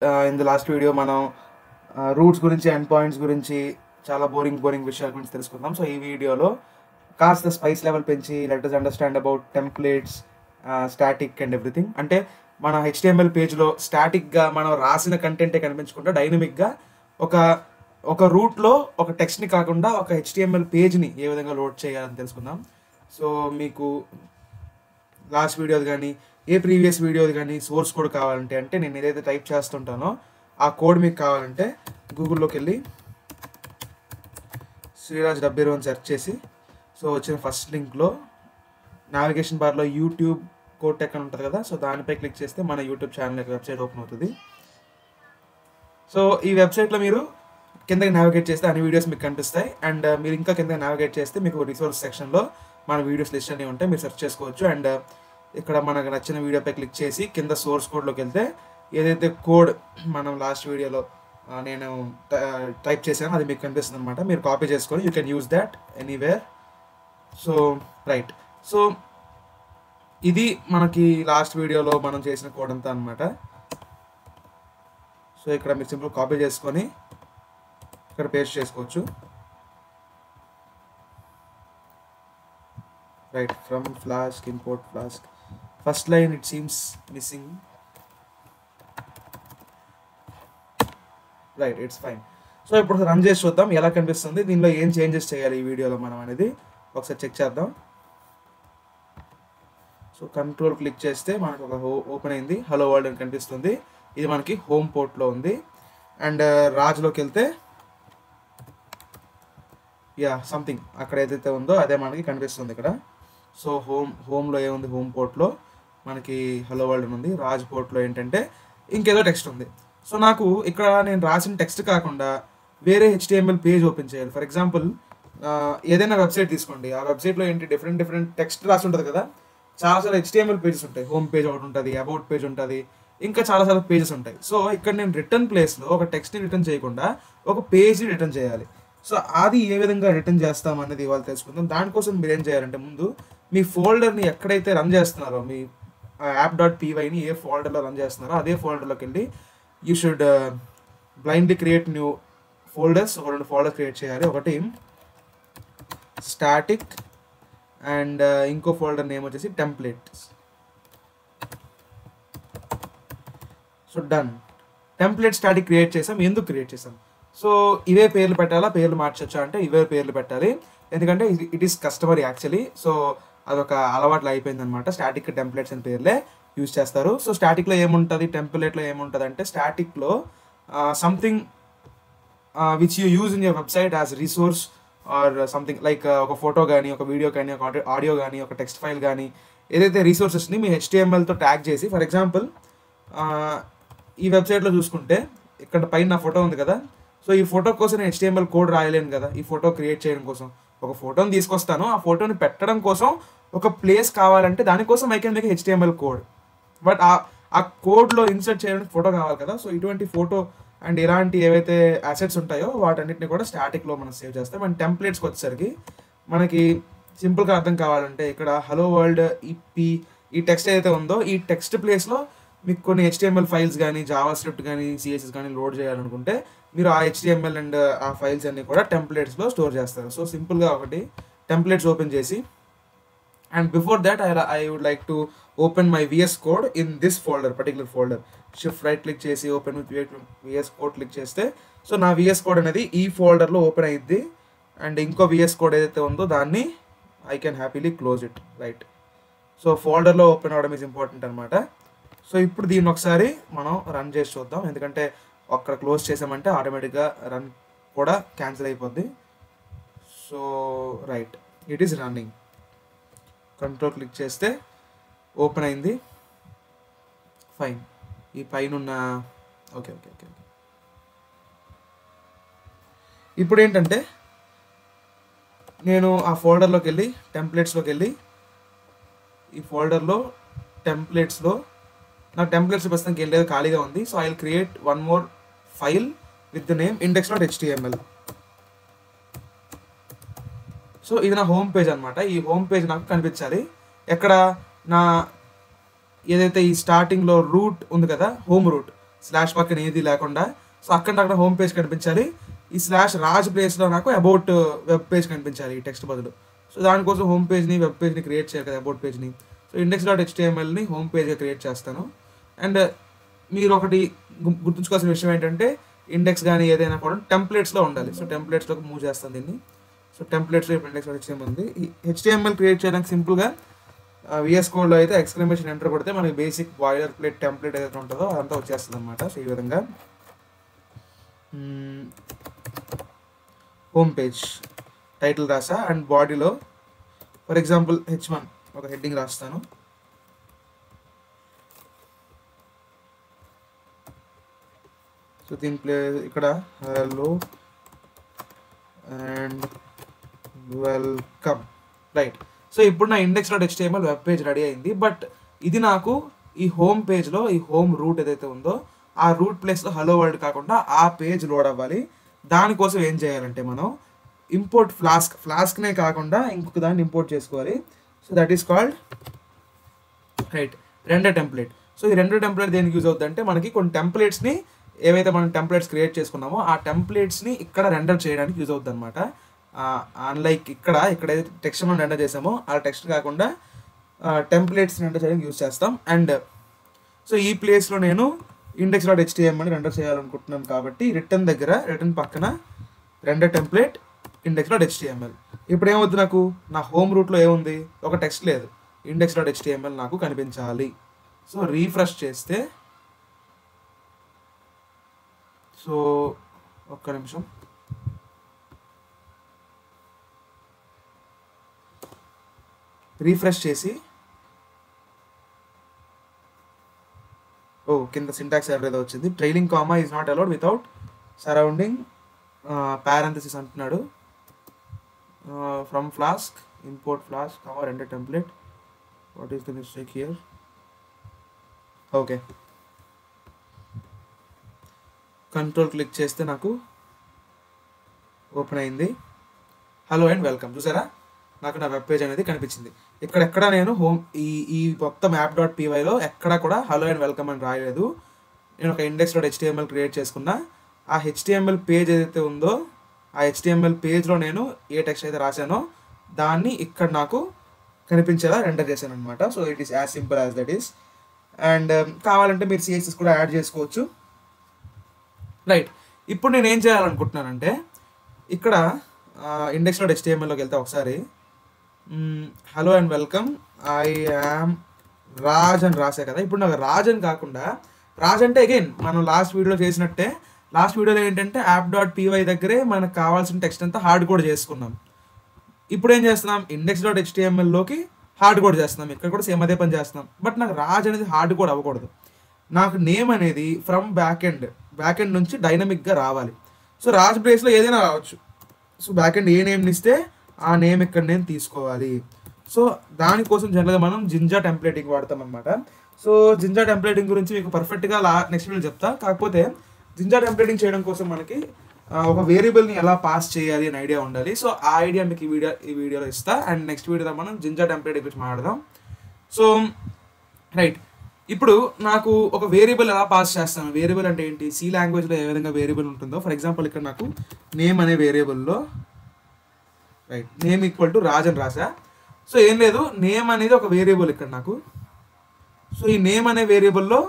In the last video మనం roots గురించి end points గురించి చాలా బోరింగ్ విషయాల గురించి తెలుసుకుందాం. సో ఈ వీడియోలో కాస్త స్పైస్ లెవెల్ పెంచి let us understand about templates, static and everything. అంటే మన HTML పేజ్లో స్టాటిక్గా మనం రాసిన కంటెంటే కనిపించకుండా డైనమిక్గా ఒక రూట్లో ఒక టెక్స్ట్ని కాకుండా ఒక HTML పేజ్ని ఏ విధంగా లోడ్ చేయాలని తెలుసుకుందాం. సో మీకు లాస్ట్ వీడియోది కానీ ఏ ప్రీవియస్ వీడియోది కానీ సోర్స్ కోడ్ కావాలంటే, అంటే నేను ఏదైతే టైప్ చేస్తుంటానో ఆ కోడ్ మీకు కావాలంటే గూగుల్లోకి వెళ్ళి శ్రీరాజ్ డబ్బేరు అని సెర్చ్ చేసి, సో వచ్చిన ఫస్ట్ లింక్లో నావిగేషన్ బార్లో యూట్యూబ్ కోడ్ టెక్ అని ఉంటుంది కదా, సో దానిపై క్లిక్ చేస్తే మన యూట్యూబ్ ఛానల్ యొక్క వెబ్సైట్ ఓపెన్ అవుతుంది. సో ఈ వెబ్సైట్లో మీరు కిందకి నావిగేట్ చేస్తే అన్ని వీడియోస్ మీకు కనిపిస్తాయి. అండ్ మీరు ఇంకా కిందకి నావిగేట్ చేస్తే మీకు రిసోర్స్ సెక్షన్లో మన వీడియోస్ లిస్ట్ అన్నీ ఉంటాయి, మీరు సెర్చ్ చేసుకోవచ్చు. అండ్ ఇక్కడ మనకు నచ్చిన వీడియోపై క్లిక్ చేసి కింద సోర్స్ కోడ్లోకి వెళ్తే ఏదైతే కోడ్ మనం లాస్ట్ వీడియోలో నేను టైప్ చేశానో అది మీకు కనిపిస్తుంది అనమాట. మీరు కాపీ చేసుకొని you can use that anywhere. So right, so ఇది మనకి లాస్ట్ వీడియోలో మనం చేసిన కోడ్ అంతా అనమాట. సో ఇక్కడ మీరు సింపుల్ కాపీ చేసుకొని ఇక్కడ పేస్ట్ చేసుకోవచ్చు. Right, from flask import flask, first line it seems missing. Right, it's fine. So ఇప్పుడు రన్ చేసి చూద్దాం ఎలా కనిపిస్తుంది, దీనిలో ఏం చేంజెస్ చేయాలి ఈ వీడియోలో మనం అనేది ఒకసారి చెక్ చేద్దాం. సో కంట్రోల్ క్లిక్ చేస్తే మనకు ఒక ఓపెన్ అయింది, హలో వరల్డ్ అని కనిపిస్తుంది. ఇది మనకి హోమ్ పోర్ట్లో ఉంది. అండ్ రాజ్లోకి వెళ్తే సంథింగ్ అక్కడ ఏదైతే ఉందో అదే మనకి కనిపిస్తుంది ఇక్కడ. సో హోమ్లో ఏముంది, హోమ్ పోర్ట్లో మనకి హలో వరల్డ్ ఉంది. రాజ్ పోర్ట్లో ఏంటంటే ఇంకేదో టెక్స్ట్ ఉంది. సో నాకు ఇక్కడ నేను రాసిన టెక్స్ట్ కాకుండా వేరే HTML పేజ్ ఓపెన్ చేయాలి. ఫర్ ఎగ్జాంపుల్ ఏదైనా వెబ్సైట్ తీసుకోండి, ఆ వెబ్సైట్లో ఏంటి డిఫరెంట్ టెక్స్ట్ రాసి ఉంటుంది కదా, చాలాసార్లు HTML పేజెస్ ఉంటాయి. హోమ్ పేజ్ ఒకటి ఉంటుంది, అబౌట్ పేజ్ ఉంటుంది, ఇంకా చాలాసార్లు పేజెస్ ఉంటాయి. సో ఇక్కడ నేను రిటర్న్ ప్లేస్లో ఒక టెక్స్ట్ని రిటర్న్ చేయకుండా ఒక పేజ్ని రిటర్న్ చేయాలి. సో అది ఏ విధంగా రిటర్న్ చేస్తాం అనేది ఇవాళ తెలుసుకుందాం. దానికోసం మీరు ఏం చేయాలంటే, ముందు మీ ఫోల్డర్ని ఎక్కడైతే రన్ చేస్తున్నారో, మీ app.pyని ఏ ఫోల్డర్లో రన్ చేస్తున్నారో అదే ఫోల్డర్లోకి వెళ్ళి you should blindly create new folders. ఒక 2 ఫోల్డర్స్ క్రియేట్ చేయాలి. ఒకటి స్టాటిక్ అండ్ ఇంకో ఫోల్డర్ నేమ్ వచ్చేసి templates. So done, template static create చేసాం. ఎందుకు క్రియేట్ చేసాం? సో ఇవే పేర్లు పెట్టాలా, పేర్లు మార్చొచ్చా అంటే ఇవే పేర్లు పెట్టాలి, ఎందుకంటే it is customer actually. So అదొక అలవాట్లు అయిపోయింది అనమాట. స్టాటిక్ టెంప్లెట్స్ అని పేర్లే యూజ్ చేస్తారు. సో స్టాటిక్లో ఏముంటుంది, టెంప్లెట్లో ఏముంటుంది అంటే, స్టాటిక్లో something which you use in your website as resource or something like ఒక ఫోటో కానీ, ఒక వీడియో కానీ, ఒక ఆడియో కానీ, ఒక టెక్స్ట్ ఫైల్ కానీ, ఏదైతే రిసోర్సెస్ని మీ HTMLతో ట్యాగ్ చేసి, ఫర్ ఎగ్జాంపుల్ ఈ వెబ్సైట్లో చూసుకుంటే ఇక్కడ పైన నా ఫోటో ఉంది కదా, సో ఈ ఫోటో కోసం నేను HTML కోడ్ రాయలేను కదా. ఈ ఫోటో క్రియేట్ చేయడం కోసం ఒక ఫోటోని తీసుకొస్తాను, ఆ ఫోటోని పెట్టడం కోసం ఒక ప్లేస్ కావాలంటే దానికోసం I can make HTML code. But ఆ కోడ్లో ఇన్సర్ట్ చేయడానికి ఫోటో కావాలి కదా. సో ఇటువంటి ఫోటో అండ్ ఇలాంటి ఏవైతే అసెట్స్ ఉంటాయో వాటన్నిటిని కూడా స్టాటిక్లో మనం సేవ్ చేస్తాం. అండ్ టెంప్లెట్స్కి వచ్చేసరికి మనకి సింపుల్గా అర్థం కావాలంటే, ఇక్కడ హలో వరల్డ్ ఈ టెక్స్ట్ ఏదైతే ఉందో ఈ టెక్స్ట్ ప్లేస్లో మీకు కొన్ని HTML ఫైల్స్ కానీ, జావా స్క్రిప్ట్ కానీ, CSS కానీ లోడ్ చేయాలనుకుంటే మీరు ఆ HTML అండ్ ఆ ఫైల్స్ అన్నీ కూడా టెంప్లెట్స్లో స్టోర్ చేస్తారు. సో సింపుల్గా ఒకటి టెంప్లెట్స్ ఓపెన్ చేసి, and before that I would like to open my VS code in this particular folder. Shift right click చేసి open with VS code click చేస్తే, సో నా VS కోడ్ అనేది ఈ ఫోల్డర్లో ఓపెన్ అయ్యిద్ది. అండ్ ఇంకో VS కోడ్ ఏదైతే ఉందో దాన్ని I can happily close it. Right, so ఫోల్డర్లో ఓపెన్ అవ్వడం ఈజ్ ఇంపార్టెంట్ అనమాట. సో ఇప్పుడు దీన్ని ఒకసారి మనం రన్ చేసి చూద్దాం, ఎందుకంటే అక్కడ క్లోజ్ చేసామంటే ఆటోమేటిక్గా రన్ కూడా క్యాన్సిల్ అయిపోద్ది. So right, it is running. Control click చేస్తే ఓపెన్ అయింది. ఫైన్, ఈ పైన ఉన్న ఓకే. ఇప్పుడు ఏంటంటే నేను ఆ ఫోల్డర్లోకి వెళ్ళి టెంప్లెట్స్లోకి వెళ్ళి ఈ ఫోల్డర్లో టెంప్లెట్స్లో నాకు టెంప్లెట్స్ ప్రస్తుతానికి ఏం లేదు, ఖాళీగా ఉంది. So I will create one more file with the name index.html. So ఇది నా హోమ్ పేజ్ అనమాట. ఈ హోమ్ పేజ్ నాకు కనిపించాలి. ఎక్కడ నా ఏదైతే ఈ స్టార్టింగ్లో రూట్ ఉంది కదా, హోమ్ రూట్, స్లాష్ పక్కన ఏది లేకుండా. సో అక్కడ హోమ్ పేజ్ కనిపించాలి. ఈ స్లాష్ రాజ్ ప్లేస్లో నాకు అబౌట్ వెబ్ పేజ్ కనిపించాలి ఈ టెక్స్ట్ బదులు. సో దానికోసం హోమ్ పేజ్ని వెబ్ పేజ్ని క్రియేట్ చేయాలి కదా, అబౌట్ పేజ్ని. సో index.htmlని హోమ్ పేజ్గా క్రియేట్ చేస్తాను. అండ్ మీరు ఒకటి గుర్తుంచుకోవాల్సిన విషయం ఏంటంటే ఇండెక్స్ కానీ ఏదైనా కూడా టెంప్లెట్స్లో ఉండాలి. సో టెంప్లెట్స్లోకి మూవ్ చేస్తాను దీన్ని. సో టెంప్లెట్స్లో ఇప్పుడు index.html ఉంది. ఈ HTML క్రియేట్ చేయడానికి సింపుల్గా VS కోడ్లో అయితే ఎక్స్క్లమేషన్ ఎంటర్ కొడితే మనకి బేసిక్ బాయిలర్ ప్లేట్ టెంప్లెట్ ఏదైతే ఉంటుందో అదంతా వచ్చేస్తుంది అనమాట. సో ఈ విధంగా హోమ్ పేజ్ టైటిల్ రాసా అండ్ బాడీలో ఫర్ ఎగ్జాంపుల్ H1 ఒక హెడ్డింగ్ రాస్తాను. సో దీని ఇక్కడ hello and welcome, right. So ఇప్పుడు నా index.html వెబ్ పేజ్ రెడీ అయింది. బట్ ఇది నాకు ఈ హోమ్ పేజ్లో ఈ హోమ్ రూట్ ఏదైతే ఉందో ఆ రూట్ ప్లేస్లో హలో వరల్డ్ కాకుండా ఆ పేజ్ లోడ్ అవ్వాలి. దానికోసం ఏం చేయాలంటే మనం ఇంపోర్ట్ ఫ్లాస్క్నే కాకుండా ఇంకొక దాన్ని ఇంపోర్ట్ చేసుకోవాలి. So that is called right render template. So ఈ రెండర్ టెంప్లెట్ దేనికి యూజ్ అవుతుంది అంటే మనకి కొన్ని టెంప్లెట్స్ని ఏవైతే మనం టెంప్లెట్స్ క్రియేట్ చేసుకున్నామో ఆ టెంప్లెట్స్ని ఇక్కడ రెండర్ చేయడానికి యూజ్ అవుతుంది అనమాట. అన్లైక్ ఇక్కడైతే టెక్స్ట్ మనం రెండర్ చేసామో ఆ టెక్స్ట్ కాకుండా టెంప్లెట్స్ రెండర్ చేయడానికి యూజ్ చేస్తాం. అండ్ సో ఈ ప్లేస్లో నేను index.html రెండర్ చేయాలనుకుంటున్నాను కాబట్టి రిటర్న్ పక్కన రెండర్ టెంప్లెట్ index.html. ఇప్పుడు ఏమవుతుంది, నాకు నా హోమ్ రూట్లో ఏముంది, ఒక టెక్స్ట్ లేదు, index.html నాకు కనిపించాలి. సో రీఫ్రెష్ చేస్తే, సో ఒక్క నిమిషం, రీఫ్రెష్ చేసి కింద సింటాక్స్ ఎర్రర్ ఏదో వచ్చింది. Trailing comma is not allowed without surrounding parenthesis అంటున్నాడు. From flask import flask comma render template. What is the mistake here? Okay, control click చేస్తే నాకు ఓపెన్ అయింది. Hello and welcome. చూసారా, నాకు నా వెబ్ పేజ్ అనేది కనిపించింది. ఇక్కడెక్కడ నేను ఈ మొత్తం app.pyలో ఎక్కడ కూడా హలో అండ్ వెల్కమ్ అని రాయలేదు. నేను ఒక index.html క్రియేట్ చేసుకున్నా. ఆ HTML పేజ్ ఏదైతే ఉందో ఆ HTML పేజ్లో నేను ఏ టెక్స్ట్ అయితే రాశానో దాన్ని ఇక్కడ నాకు కనిపించేలా రెండర్ చేశాను అనమాట. So it is as simple as that is. And కావాలంటే మీరు CSS కూడా యాడ్ చేసుకోవచ్చు, రైట్. ఇప్పుడు నేను ఏం చేయాలనుకుంటున్నానంటే ఇక్కడ index.htmlలోకి వెళ్తే ఒకసారి hello and welcome I am Raj అని రాసే కదా. ఇప్పుడు నాకు రాజ్ అని కాకుండా, రాజ్ అంటే అగైన్ మనం లాస్ట్ వీడియోలో చేసినట్టే, లాస్ట్ వీడియోలో ఏంటంటే app.py దగ్గరే మనకు కావాల్సిన టెక్స్ట్ అంతా హార్డ్ కోడ్ చేసుకున్నాం. ఇప్పుడు ఏం చేస్తున్నాం, index.htmlలోకి హార్డ్ కోడ్ చేస్తున్నాం. ఇక్కడ కూడా సేమ్ అదే పని చేస్తున్నాం. బట్ నాకు రాజ్ అనేది హార్డ్ కోడ్ అవ్వకూడదు. నాకు నేమ్ అనేది ఫ్రమ్ బ్యాక్ ఎండ్ నుంచి డైనమిక్గా రావాలి. సో రాజ్ ప్లేస్లో ఏదైనా రావచ్చు. సో బ్యాక్ ఎండ్ ఏ నేమ్ని ఇస్తే ఆ నేమ్ ఇక్కడ నేను తీసుకోవాలి. సో దానికోసం జనరల్గా మనం జింజా టెంప్లెటింగ్ వాడతాం అనమాట. సో జింజా టెంప్లెటింగ్ గురించి మీకు పర్ఫెక్ట్గా నెక్స్ట్ వీడియో చెప్తా. కాకపోతే జింజా టెంప్లెటింగ్ చేయడం కోసం మనకి ఒక వేరియబుల్ని ఎలా పాస్ చేయాలి అని ఐడియా ఉండాలి. సో ఆ ఐడియా మీకు ఈ వీడియోలో ఇస్తా. అండ్ నెక్స్ట్ వీడియోలో మనం జింజా టెంప్లెటింగ్ గురించి మాట్లాడదాం. సో రైట్, ఇప్పుడు నాకు ఒక వేరియబుల్ ఎలా పాస్ చేస్తాను. వేరియబుల్ అంటే ఏంటి, సి లాంగ్వేజ్లో ఏ విధంగా వేరియబుల్ ఉంటుందో. ఫర్ ఎగ్జాంపుల్ ఇక్కడ నాకు నేమ్ అనే వేరియబుల్లో write name equal to Raj అని రాసా. సో ఏం లేదు, నేమ్ అనేది ఒక వేరియబుల్ ఇక్కడ నాకు. సో ఈ నేమ్ అనే వేరియబుల్లో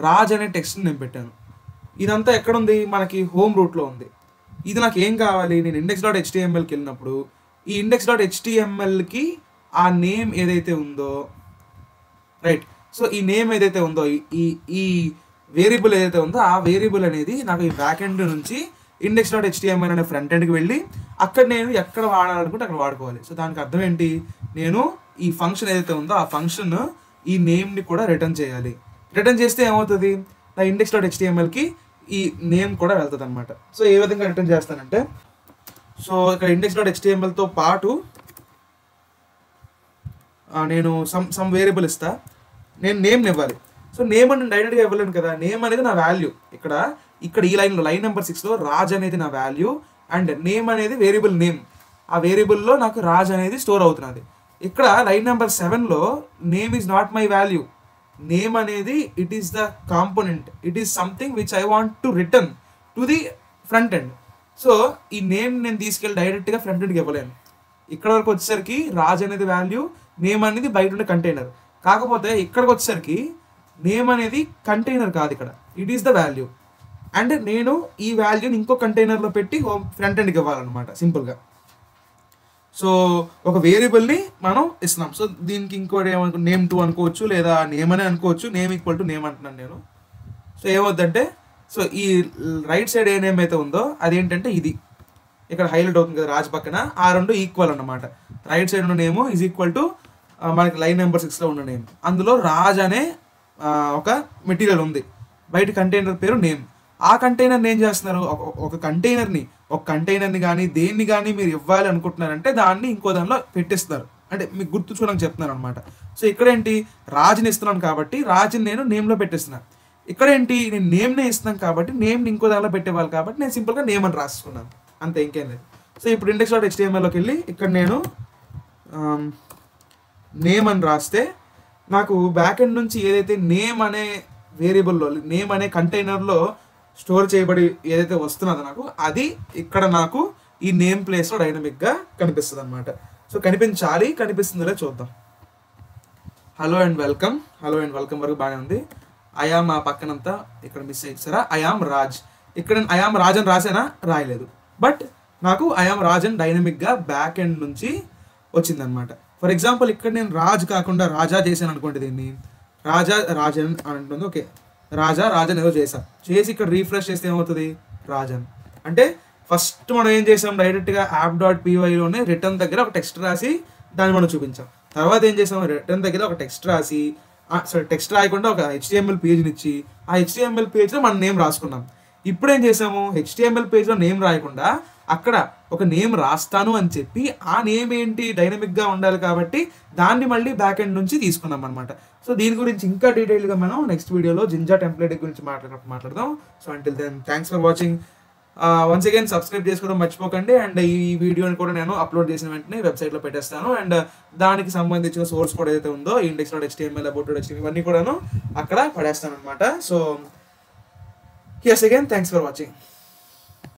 రాజ్ అనే టెక్స్ట్ని నేను పెట్టాను. ఇదంతా ఎక్కడుంది, మనకి హోమ్ రూట్లో ఉంది. ఇది నాకు ఏం కావాలి, నేను index.htmlకి వెళ్ళినప్పుడు ఈ index.htmlకి ఆ నేమ్ ఏదైతే ఉందో, రైట్. సో ఈ నేమ్ ఏదైతే ఉందో, ఈ వేరియబుల్ ఏదైతే ఉందో ఆ వేరియబుల్ అనేది నాకు ఈ బ్యాక్ ఎండ్ నుంచి index.html అనే ఫ్రంట్ ఎండ్కి వెళ్ళి అక్కడ నేను ఎక్కడ వాడాలనుకుంటే అక్కడ వాడుకోవాలి. సో దానికి అర్థం ఏంటి, నేను ఈ ఫంక్షన్ ఏదైతే ఉందో ఆ ఫంక్షన్ ఈ నేమ్ని కూడా రిటర్న్ చేయాలి. రిటర్న్ చేస్తే ఏమవుతుంది, నా index.htmlకి ఈ నేమ్ కూడా వెళ్తుంది అనమాట. సో ఏ విధంగా రిటర్న్ చేస్తానంటే, సో ఇక్కడ index.htmlతో పాటు నేను సమ్ వేరియబుల్ ఇస్తా, నేను నేమ్ని ఇవ్వాలి. సో నేమ్ అని డైరెక్ట్గా ఇవ్వలేను కదా, నేమ్ అనేది నా వాల్యూ. ఇక్కడ ఈ లైన్ నెంబర్ 6లో రాజ్ అనేది నా వాల్యూ అండ్ నేమ్ అనేది వేరియబుల్ నేమ్. ఆ వేరియబుల్లో నాకు రాజ్ అనేది స్టోర్ అవుతున్నది. ఇక్కడ లైన్ నెంబర్ 7లో name is not my value. Name అనేది it is the component, it is something which I want to return to the front end. So ఈ నేమ్ నేను తీసుకెళ్ళి డైరెక్ట్గా ఫ్రంట్ ఎండ్కి ఇవ్వలేను. ఇక్కడ వరకు వచ్చేసరికి రాజ్ అనేది వాల్యూ, నేమ్ అనేది బయట ఉండే కంటైనర్. కాకపోతే ఇక్కడికి వచ్చేసరికి నేమ్ అనేది కంటైనర్ కాదు, ఇక్కడ it is the value. And నేను ఈ వాల్యూని ఇంకో కంటైనర్లో పెట్టి ఫ్రంట్ ఎండ్కి ఇవ్వాలన్నమాట సింపుల్గా. సో ఒక వేరియబుల్ని మనం ఇస్తున్నాం. సో దీనికి ఇంకోటి ఏమనుకో నేమ్ 2 అనుకోవచ్చు, లేదా నేమ్ అనే అనుకోవచ్చు. నేమ్ ఈక్వల్ టు నేమ్ అంటున్నాను నేను. సో ఏమవుద్దంటే, సో ఈ రైట్ సైడ్ ఏ నేమ్ అయితే ఉందో అదేంటంటే ఇది ఇక్కడ హైలైట్ అవుతుంది కదా రాజ్ పక్కన, ఆ రెండు ఈక్వల్ అన్నమాట. రైట్ సైడ్ ఉన్న నేమ్ ఈజ్ ఈక్వల్ టు మనకి లైన్ నెంబర్ 6లో ఉన్న నేమ్. అందులో రాజ్ అనే ఒక మెటీరియల్ ఉంది, బయట కంటైనర్ పేరు నేమ్. ఆ కంటైనర్ని ఏం చేస్తున్నారు, ఒక కంటైనర్ని కానీ దేన్ని కానీ మీరు ఇవ్వాలి అనుకుంటున్నారంటే దాన్ని ఇంకో దానిలో పెట్టిస్తున్నారు. అంటే మీకు గుర్తుంచుకోవడానికి చెప్తున్నాను అనమాట. సో ఇక్కడేంటి రాజ్ని ఇస్తున్నాను కాబట్టి రాజ్ని నేను నేమ్లో పెట్టిస్తున్నాను. ఇక్కడేంటి నేను నేమ్నే ఇస్తున్నాను కాబట్టి నేమ్ని ఇంకో దానిలో పెట్టేవాళ్ళు కాబట్టి నేను సింపుల్గా నేమ్ అని రాసుకున్నాను, అంతే, ఇంకేం లేదు. సో ఇప్పుడు index.htmlలోకి వెళ్ళి ఇక్కడ నేను నేమ్ అని రాస్తే నాకు బ్యాక్ ఎండ్ నుంచి ఏదైతే నేమ్ అనే వేరియబుల్లో, నేమ్ అనే కంటైనర్లో స్టోర్ చేయబడి ఏదైతే వస్తున్నదో నాకు అది ఇక్కడ నాకు ఈ నేమ్ ప్లేస్లో డైనమిక్గా కనిపిస్తుంది అనమాట. సో కనిపిస్తుందో చూద్దాం. హలో అండ్ వెల్కమ్ వరకు బాగానే ఉంది. ఐఆమ్ ఆ పక్కనంతా ఇక్కడ మిస్ అయ్యారా, ఐఆమ్ రాజ్. ఇక్కడ నేను ఐఆమ్ రాజ్ అని రాసేనా, రాయలేదు. బట్ నాకు ఐఆమ్ రాజ్ అని డైనమిక్గా బ్యాక్ ఎండ్ నుంచి వచ్చిందనమాట. ఫర్ ఎగ్జాంపుల్ ఇక్కడ నేను రాజ్ కాకుండా రాజా చేశాను అనుకోండి, దీన్ని రాజన్ అని ఉంటుంది. ఓకే, రాజన్ ఏదో చేసి ఇక్కడ రీఫ్రెష్ చేస్తే ఏమవుతుంది, రాజన్. అంటే ఫస్ట్ మనం ఏం చేసాం, డైరెక్ట్గా app.pyలోనే రిటర్న్ దగ్గర ఒక టెక్స్ట్ రాసి దాన్ని మనం చూపించాం. తర్వాత ఏం చేసాం, రిటర్న్ దగ్గర ఒక టెక్స్ట్ రాసి, టెక్స్ట్ రాయకుండా ఒక HTML పేజ్ని ఇచ్చి ఆ HTML పేజ్లో మనం నేమ్ రాసుకున్నాం. ఇప్పుడు ఏం చేసాము, HTML పేజ్లో నేమ్ రాయకుండా అక్కడ ఒక నేమ్ రాస్తాను అని చెప్పి ఆ నేమ్ ఏంటి డైనమిక్గా ఉండాలి కాబట్టి దాన్ని మళ్ళీ బ్యాక్ ఎండ్ నుంచి తీసుకున్నాం అనమాట. సో దీని గురించి ఇంకా డీటెయిల్గా మనం నెక్స్ట్ వీడియోలో జింజా టెంప్లెట్ గురించి మాట్లాడదాం. So until then thanks for watching. Once again subscribe చేసుకోవడం మర్చిపోకండి. అండ్ ఈ వీడియోని కూడా నేను అప్లోడ్ చేసిన వెంటనే వెబ్సైట్లో పెట్టేస్తాను. అండ్ దానికి సంబంధించిన సోర్స్ కూడా ఏదైతే ఉందో index.html, about.html ఇవన్నీ కూడాను అక్కడ పడేస్తాను అనమాట. So yes again, thanks for watching.